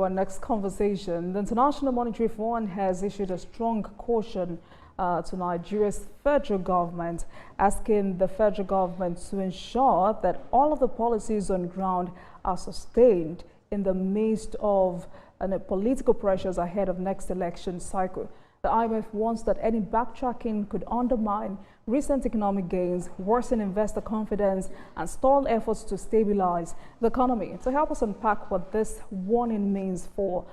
Our next conversation. The International Monetary Fund has issued a strong caution to Nigeria's federal government, asking the federal government to ensure that all of the policies on ground are sustained in the midst of political pressures ahead of next election cycle. The IMF warns that any backtracking could undermine recent economic gains, worsen investor confidence, and stall efforts to stabilize the economy. To help us unpack what this warning means for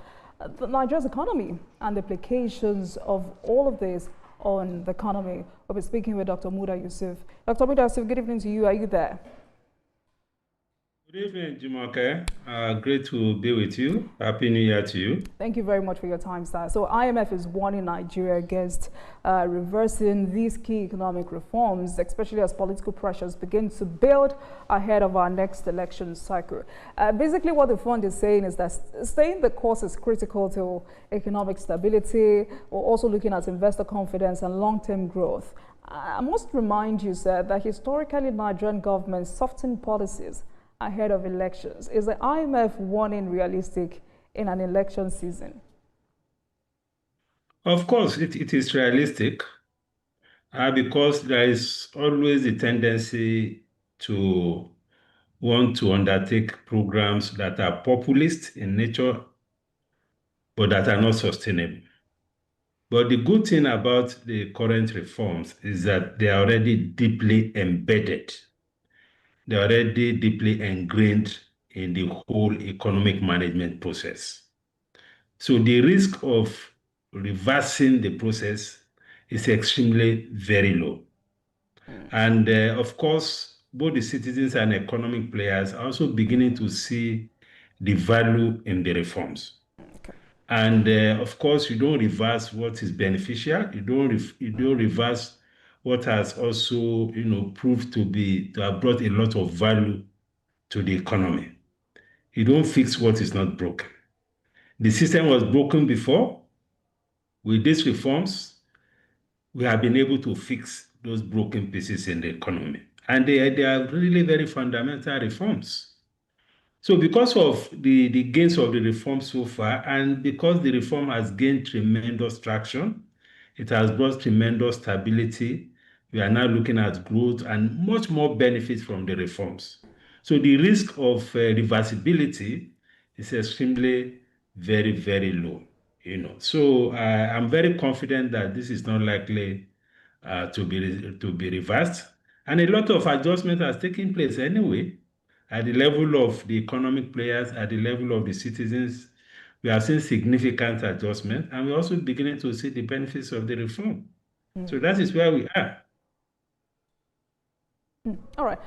Nigeria's economy and the implications of all of this on the economy, we'll be speaking with Dr. Muda Yusuf. Dr. Muda Yusuf, good evening to you. Are you there? Good evening, Jumoke. Great to be with you. Happy New Year to you. Thank you very much for your time, sir. So IMF is warning Nigeria against reversing these key economic reforms, especially as political pressures begin to build ahead of our next election cycle. Basically, what the fund is saying is that staying the course is critical to economic stability. We're also looking at investor confidence and long-term growth. I must remind you, sir, that historically Nigerian governments softened policies ahead of elections. Is the IMF warning realistic in an election season? Of course, it is realistic because there is always a tendency to want to undertake programs that are populist in nature, but that are not sustainable. But the good thing about the current reforms is that they are already deeply embedded. They're already deeply ingrained in the whole economic management process. So the risk of reversing the process is extremely very low. And of course, both the citizens and economic players are also beginning to see the value in the reforms. Okay. And of course, you don't reverse what is beneficial. You don't reverse what has also, proved to have brought a lot of value to the economy. You don't fix what is not broken. The system was broken before. With these reforms, we have been able to fix those broken pieces in the economy. And they are really very fundamental reforms. So because of the gains of the reform so far, and because the reform has gained tremendous traction, it has brought tremendous stability. We are now looking at growth and much more benefits from the reforms. So the risk of reversibility is extremely very, very low. So I'm very confident that this is not likely to be reversed. And a lot of adjustment has taken place anyway at the level of the economic players, at the level of the citizens. We have seen significant adjustment, and we're also beginning to see the benefits of the reform. So that is where we are. All right.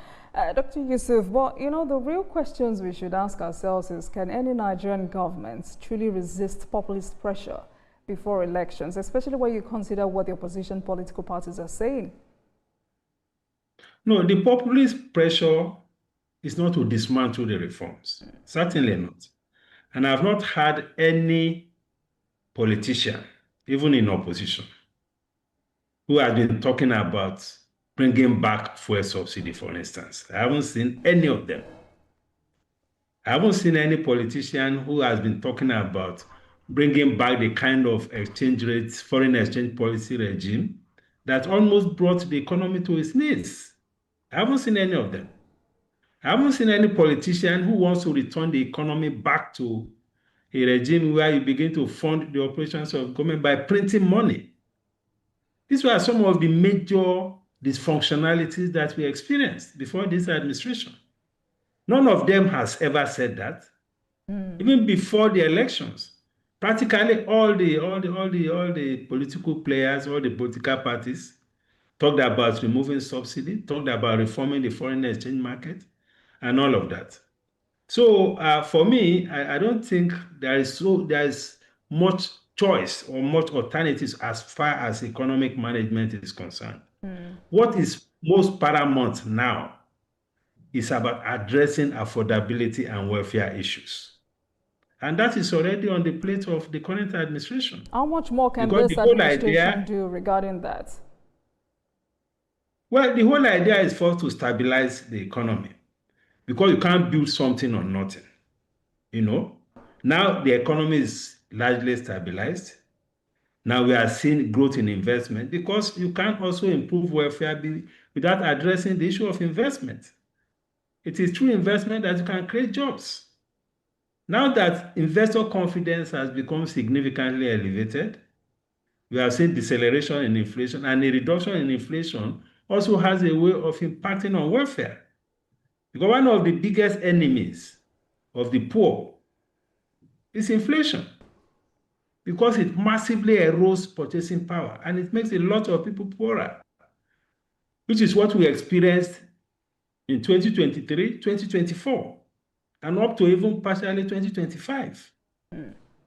Dr. Yusuf, well, the real questions we should ask ourselves is, can any Nigerian government truly resist populist pressure before elections, especially when you consider what the opposition political parties are saying? No, the populist pressure is not to dismantle the reforms. Certainly not. And I've not had any politician, even in opposition, who has been talking about bringing back fuel subsidy, for instance. I haven't seen any of them. I haven't seen any politician who has been talking about bringing back the kind of exchange rates, foreign exchange policy regime that almost brought the economy to its knees. I haven't seen any of them. I haven't seen any politician who wants to return the economy back to a regime where you begin to fund the operations of government by printing money. These were some of the major dysfunctionalities that we experienced before this administration. None of them has ever said that. Even before the elections, practically all the political players, all the political parties talked about removing subsidy, talked about reforming the foreign exchange market, and all of that. So for me, I don't think there is much choice or much alternatives as far as economic management is concerned. What is most paramount now is about addressing affordability and welfare issues. And that is already on the plate of the current administration. How much more can this administration do regarding that? Well, the whole idea is for us to stabilize the economy, because you can't build something on nothing. Now the economy is largely stabilized. Now we are seeing growth in investment because you can't also improve welfare without addressing the issue of investment. It is through investment that you can create jobs. Now that investor confidence has become significantly elevated, we have seen deceleration in inflation, and a reduction in inflation also has a way of impacting on welfare. Because one of the biggest enemies of the poor is inflation, because it massively erodes purchasing power and it makes a lot of people poorer, which is what we experienced in 2023, 2024, and up to even partially 2025.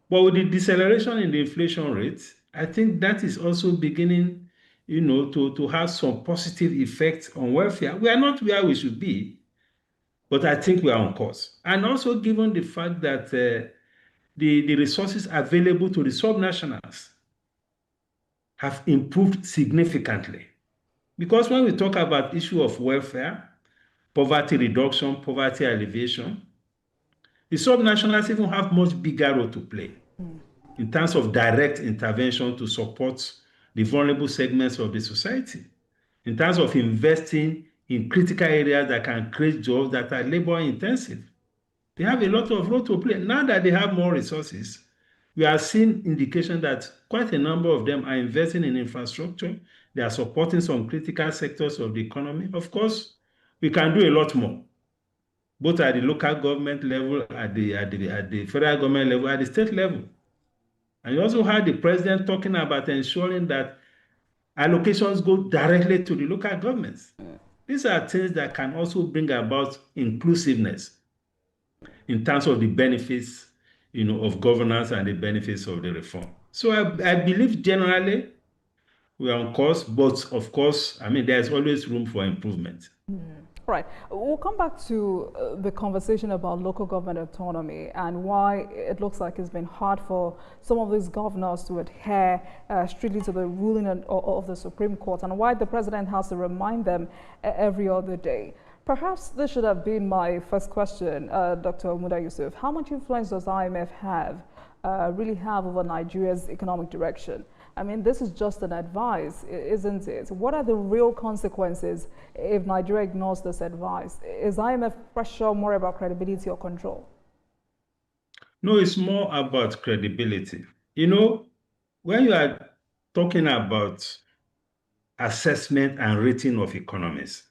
But with the deceleration in the inflation rate, I think that is also beginning, to have some positive effects on welfare. We are not where we should be, but I think we are on course. And also given the fact that the resources available to the subnationals have improved significantly. Because when we talk about issue of welfare, poverty reduction, poverty alleviation, the subnationals even have much bigger role to play in terms of direct intervention to support the vulnerable segments of the society, in terms of investing in critical areas that can create jobs that are labor intensive. They have a lot of role to play. Now that they have more resources, we are seeing indication that quite a number of them are investing in infrastructure. They are supporting some critical sectors of the economy. Of course, we can do a lot more, both at the local government level, at the federal government level, at the state level. And you also heard the president talking about ensuring that allocations go directly to the local governments. These are things that can also bring about inclusiveness in terms of the benefits, of governance and the benefits of the reform. So I believe generally we are on course, but of course, there's always room for improvement. Right. We'll come back to the conversation about local government autonomy and why it looks like it's been hard for some of these governors to adhere strictly to the ruling of the Supreme Court, and why the president has to remind them every other day. Perhaps this should have been my first question, Dr. Muda Yusuf. How much influence does IMF really have over Nigeria's economic direction? This is just an advice, isn't it? What are the real consequences if Nigeria ignores this advice? Is IMF pressure more about credibility or control? No, it's more about credibility. When you are talking about assessment and rating of economies,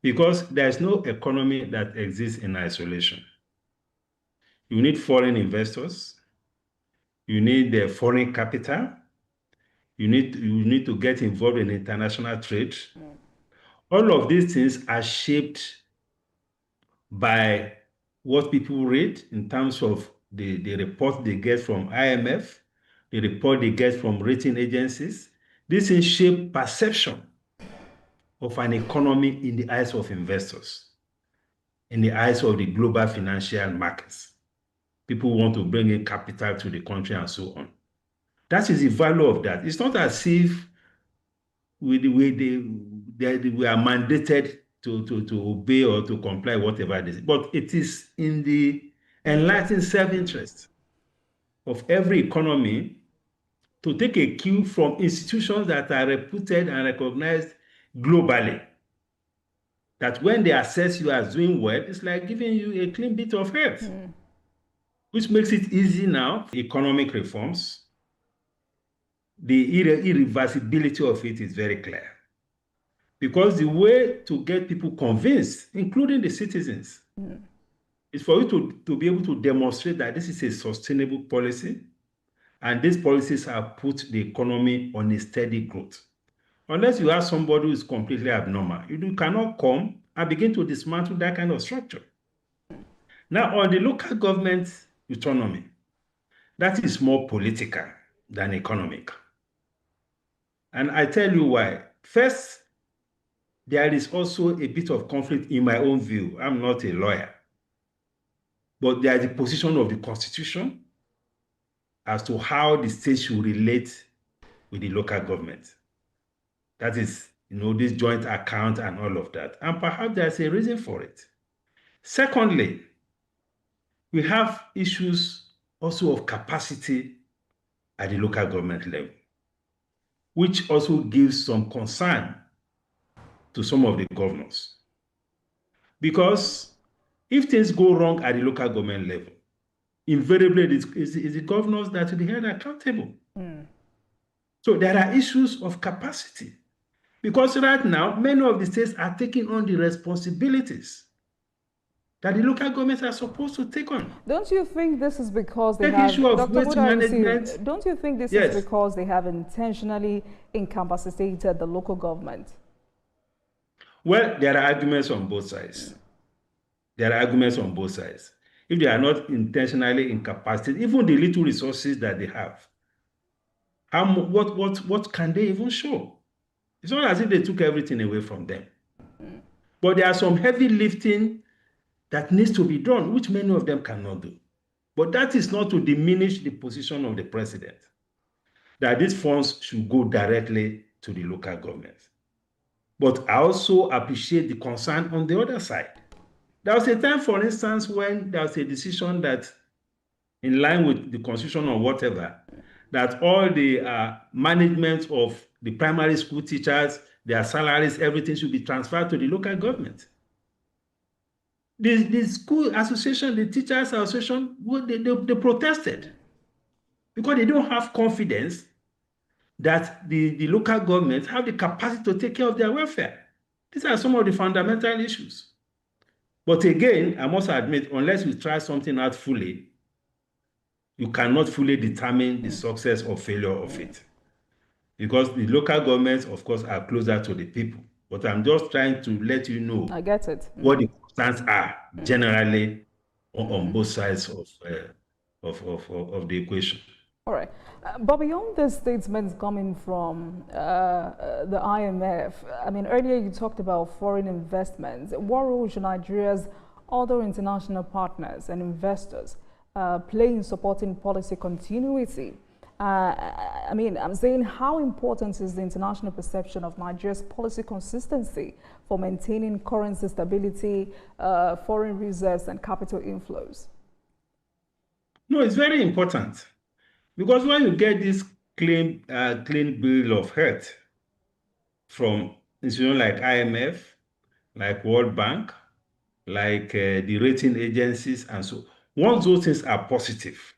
because there's no economy that exists in isolation. You need foreign investors, you need foreign capital, you need to get involved in international trade. All of these things are shaped by what people read in terms of the report they get from IMF, the report they get from rating agencies. This is shape perception of an economy in the eyes of investors, in the eyes of the global financial markets. People want to bring in capital to the country and so on. That is the value of that. It's not as if we are mandated to obey or to comply, whatever it is. But it is in the enlightened self-interest of every economy to take a cue from institutions that are reputed and recognized globally. That when they assess you as doing well, it's like giving you a clean bit of earth, which makes it easy now. Economic reforms, the irreversibility of it is very clear. Because the way to get people convinced, including the citizens, is for you to be able to demonstrate that this is a sustainable policy and these policies have put the economy on a steady growth. Unless you have somebody who is completely abnormal, you cannot come and begin to dismantle that kind of structure. Now, on the local government autonomy, that is more political than economic. And I tell you why. First, there is also a bit of conflict in my own view. I'm not a lawyer. But there is the position of the Constitution as to how the state should relate with the local government. That is, this joint account and all of that. And perhaps there's a reason for it. Secondly, We have issues also of capacity at the local government level, which also gives some concern to some of the governors. Because if things go wrong at the local government level, invariably it's the governors that will be held accountable. So there are issues of capacity. Because right now, many of the states are taking on the responsibilities that the local governments are supposed to take on. Don't you think this is because they Take have, issue of Dr. waste Buda management. don't you think this is Yes. because they have intentionally incapacitated the local government? Well, there are arguments on both sides. There are arguments on both sides. If they are not intentionally incapacitated, even the little resources that they have, what can they even show? It's not as if they took everything away from them. But there are some heavy lifting that needs to be done, which many of them cannot do. But that is not to diminish the position of the president, that these funds should go directly to the local government. But I also appreciate the concern on the other side. There was a time, for instance, when there was a decision that, in line with the constitution or whatever, that all the management of the primary school teachers, their salaries, everything should be transferred to the local government. The school association, the teachers association, they protested because they don't have confidence that the local governments have the capacity to take care of their welfare. These are some of the fundamental issues. But again, I must admit, unless you try something out fully, you cannot fully determine the success or failure of it. Because the local governments, of course, are closer to the people. But I'm just trying to let you know I get it. what the concerns are generally on both sides of the equation. All right. But beyond the statements coming from the IMF, I mean, earlier you talked about foreign investments. What role should Nigeria's other international partners and investors play in supporting policy continuity? I mean, I'm saying, how important is the international perception of Nigeria's policy consistency for maintaining currency stability, foreign reserves, and capital inflows? No, it's very important. Because when you get this clean bill of health from institutions like IMF, like World Bank, like the rating agencies, and so once those things are positive,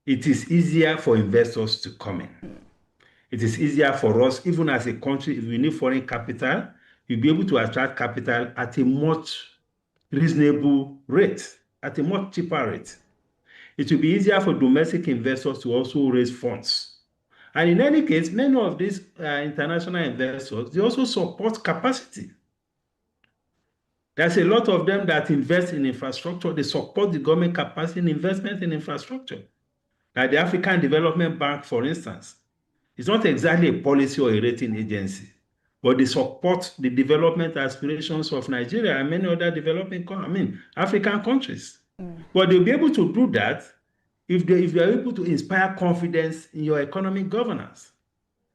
it is easier for investors to come in. It is easier for us, even as a country, if we need foreign capital, you'll be able to attract capital at a much reasonable rate, at a much cheaper rate. It will be easier for domestic investors to also raise funds. And in any case, many of these international investors, they also support capacity. There's a lot of them that invest in infrastructure. They support the government capacity in investment in infrastructure. Like the African Development Bank, for instance. It's not exactly a policy or a rating agency, but they support the development aspirations of Nigeria and many other African countries. But they'll be able to do that if they are able to inspire confidence in your economic governance.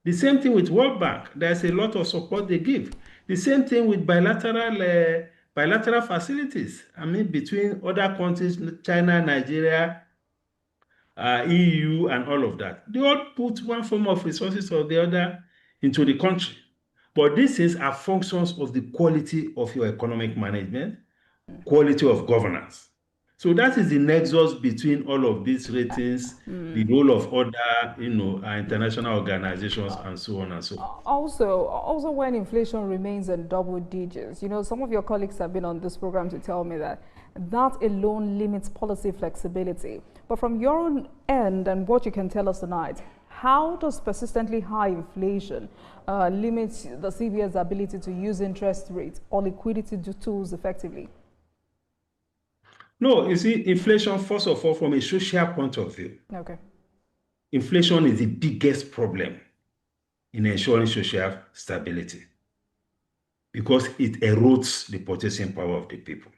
The same thing with World Bank. There's a lot of support they give. The same thing with bilateral facilities. Between other countries, China, Nigeria, EU, and all of that. They all put one form of resources or the other into the country. But these things are functions of the quality of your economic management, quality of governance. So that is the nexus between all of these ratings, the role of other, international organizations, and so on and so forth. Also, when inflation remains in double digits, some of your colleagues have been on this program to tell me that alone limits policy flexibility. But from your own end and what you can tell us tonight, how does persistently high inflation limit the CBN's ability to use interest rates or liquidity tools effectively? No, you see, inflation, first of all, from a social point of view, Okay. Inflation is the biggest problem in ensuring social stability because it erodes the purchasing power of the people.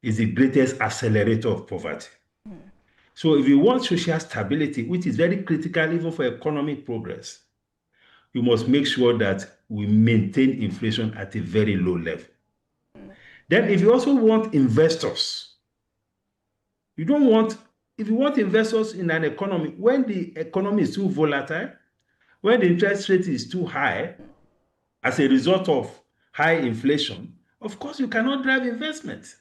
It's the greatest accelerator of poverty. So if you want social stability, which is very critical even for economic progress, you must make sure that we maintain inflation at a very low level. Then if you also want investors, you don't want, if you want investors in an economy, when the economy is too volatile, when the interest rate is too high as a result of high inflation, of course you cannot drive investment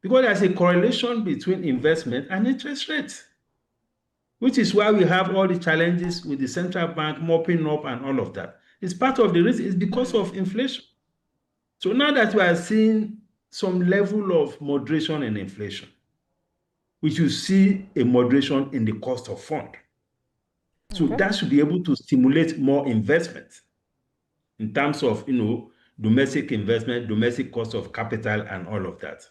because there's a correlation between investment and interest rate, which is why we have all the challenges with the central bank mopping up and all of that. It's part of the reason, it's because of inflation. So now that we are seeing some level of moderation in inflation, we should see a moderation in the cost of fund. So Okay. that should be able to stimulate more investment in terms of, domestic investment, domestic cost of capital, and all of that.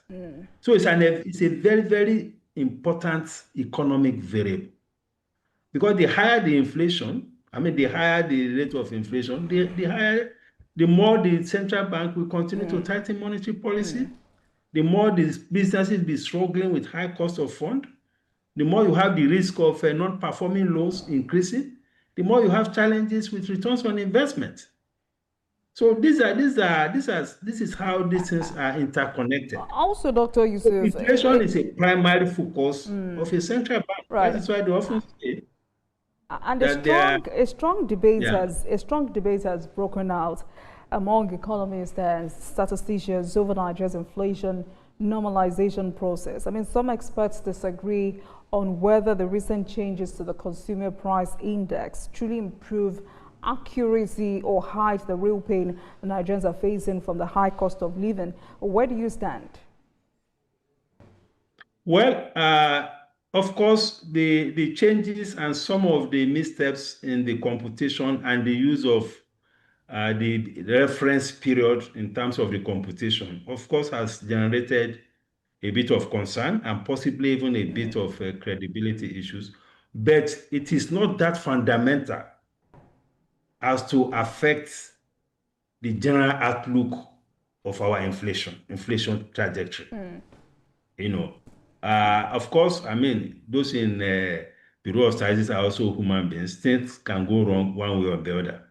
So it's a very, very important economic variable because the higher the inflation, the higher the rate of inflation, the more the central bank will continue to tighten monetary policy, the more the businesses be struggling with high cost of fund, the more you have the risk of non-performing loans increasing, the more you have challenges with returns on investment. So this is how these things are interconnected. Also, Dr. Yusuf, Inflation is a primary focus of a central bank. That right. is why they often say And that they are, a strong debate yeah. has broken out among economists and statisticians over Nigeria's inflation normalization process. I mean, some experts disagree on whether the recent changes to the consumer price index truly improve accuracy or hide the real pain the Nigerians are facing from the high cost of living. Where do you stand? Well, of course, the changes and some of the missteps in the computation and the use of the reference period in terms of the computation, of course, has generated a bit of concern and possibly even a bit of credibility issues. But it is not that fundamental as to affect the general outlook of our inflation trajectory. Of course, those in Bureau of Statistics are also human beings. Things can go wrong one way or the other.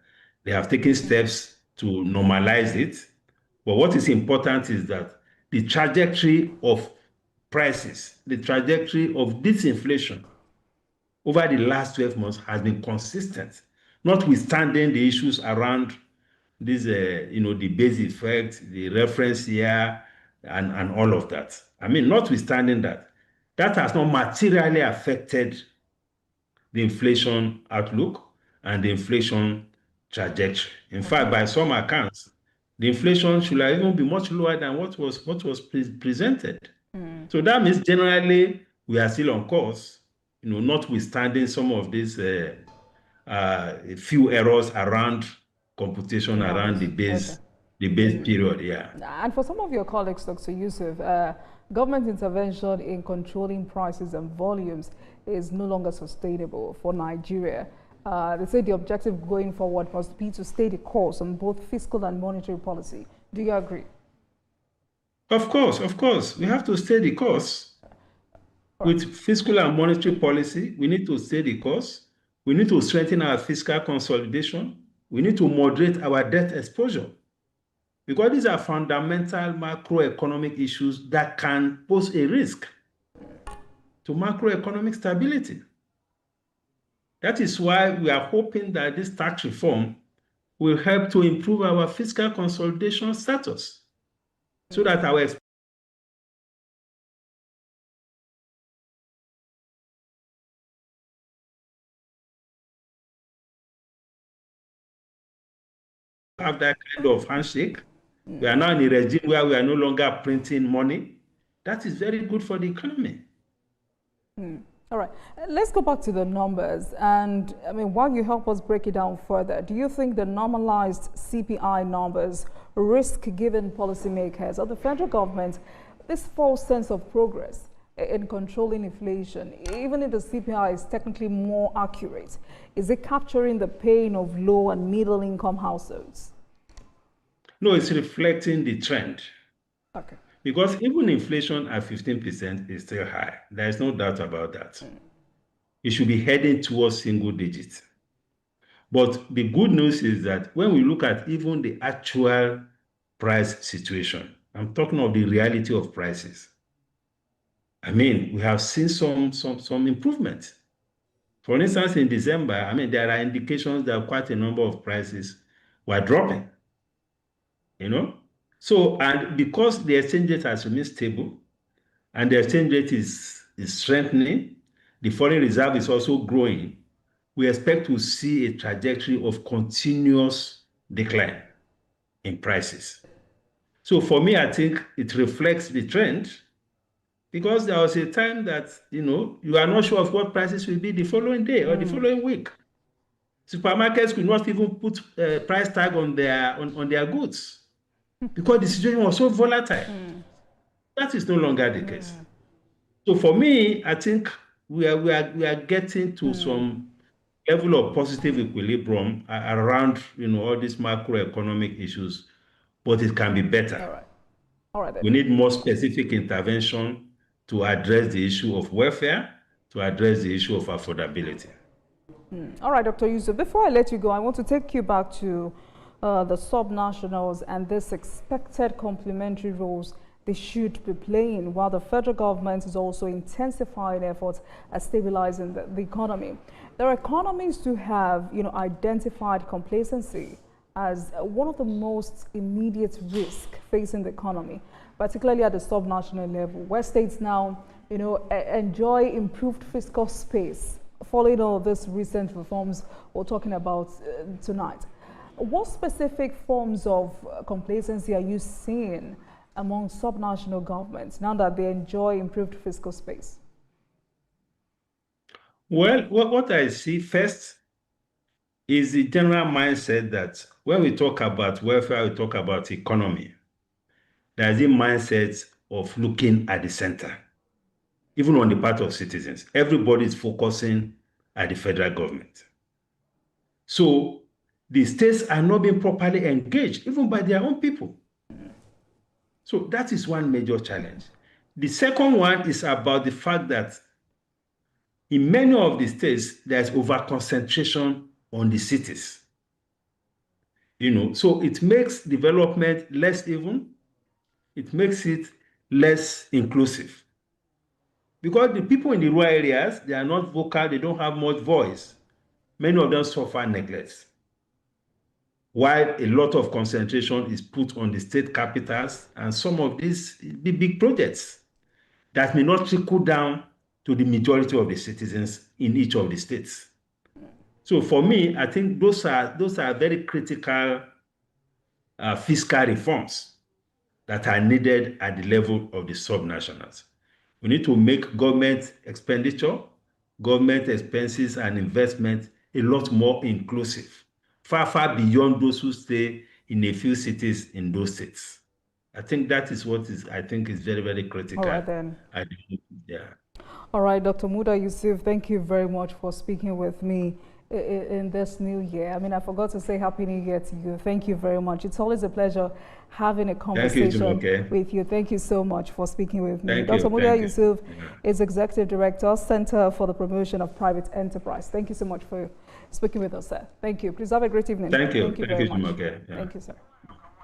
They have taken steps to normalize it. But what is important is that the trajectory of prices, the trajectory of disinflation over the last 12 months has been consistent, notwithstanding the issues around this, the base effect, the reference year, and all of that. Notwithstanding that, that has not materially affected the inflation outlook and the inflation trajectory. In fact, by some accounts, the inflation should even be much lower than what was presented. So that means generally we are still on course, notwithstanding some of these few errors around computation, around the base period. Yeah. And for some of your colleagues, Dr. Yusuf, government intervention in controlling prices and volumes is no longer sustainable for Nigeria. They say the objective going forward must be to stay the course on both fiscal and monetary policy. Do you agree? Of course. We have to stay the course. With fiscal and monetary policy, we need to stay the course. We need to strengthen our fiscal consolidation. We need to moderate our debt exposure. Because these are fundamental macroeconomic issues that can pose a risk to macroeconomic stability. That is why we are hoping that this tax reform will help to improve our fiscal consolidation status so that our have that kind of handshake. We are now in a regime where we are no longer printing money. That is very good for the economy. All right, let's go back to the numbers. And while you help us break it down further, do you think the normalized CPI numbers risk giving policymakers or the federal government this false sense of progress in controlling inflation, even if the CPI is technically more accurate? Is it capturing the pain of low and middle income households? No, it's reflecting the trend. Okay. Because even inflation at 15% is still high. There is no doubt about that. It should be heading towards single digits. But the good news is that when we look at even the actual price situation, I'm talking of the reality of prices. I mean, we have seen some improvement. For instance, in December, I mean, there are indications that quite a number of prices were dropping, you know? So, and because the exchange rate has remained stable and the exchange rate is strengthening, the foreign reserve is also growing, we expect to see a trajectory of continuous decline in prices. So for me, I think it reflects the trend because there was a time that, you are not sure of what prices will be the following day or the following week. Supermarkets could not even put a price tag on their goods because the situation was so volatile. That is no longer the case. So for me, I think we are getting to some level of positive equilibrium around all these macroeconomic issues, but it can be better. All right. All right then. We need more specific intervention to address the issue of welfare, to address the issue of affordability. All right, Dr. Yusuf, before I let you go, I want to take you back to the subnationals and this expected complementary roles they should be playing while the federal government is also intensifying efforts at stabilizing the economy. There are economies who have, identified complacency as one of the most immediate risks facing the economy, particularly at the subnational level, where states now, enjoy improved fiscal space following all these recent reforms we're talking about tonight. What specific forms of complacency are you seeing among subnational governments now that they enjoy improved fiscal space? Well, what I see first is the general mindset that when we talk about welfare, we talk about economy. There is a mindset of looking at the center, even on the part of citizens. Everybody is focusing at the federal government. So the states are not being properly engaged, even by their own people. So that is one major challenge. The second one is about the fact that in many of the states, there's over-concentration on the cities. So it makes development less even, it makes it less inclusive. Because the people in the rural areas, they are not vocal, they don't have much voice. Many of them suffer neglect. While a lot of concentration is put on the state capitals and some of these big projects that may not trickle down to the majority of the citizens in each of the states. So for me, I think those are very critical fiscal reforms that are needed at the level of the subnationals. We need to make government expenditure, government expenses and investment a lot more inclusive, far, far beyond those who stay in a few cities in those states. I think that is what is very, very critical. All right then. Yeah. All right, Dr. Muda Yusuf, thank you very much for speaking with me in this new year. I mean, I forgot to say Happy New Year to you. Thank you very much. It's always a pleasure having a conversation with you. Thank you so much for speaking with me. Dr. Muda Yusuf is Executive Director, Center for the Promotion of Private Enterprise. Thank you so much for speaking with us, sir. Thank you. Please have a great evening. Thank you. Thank you very much. Yeah. Thank you, sir.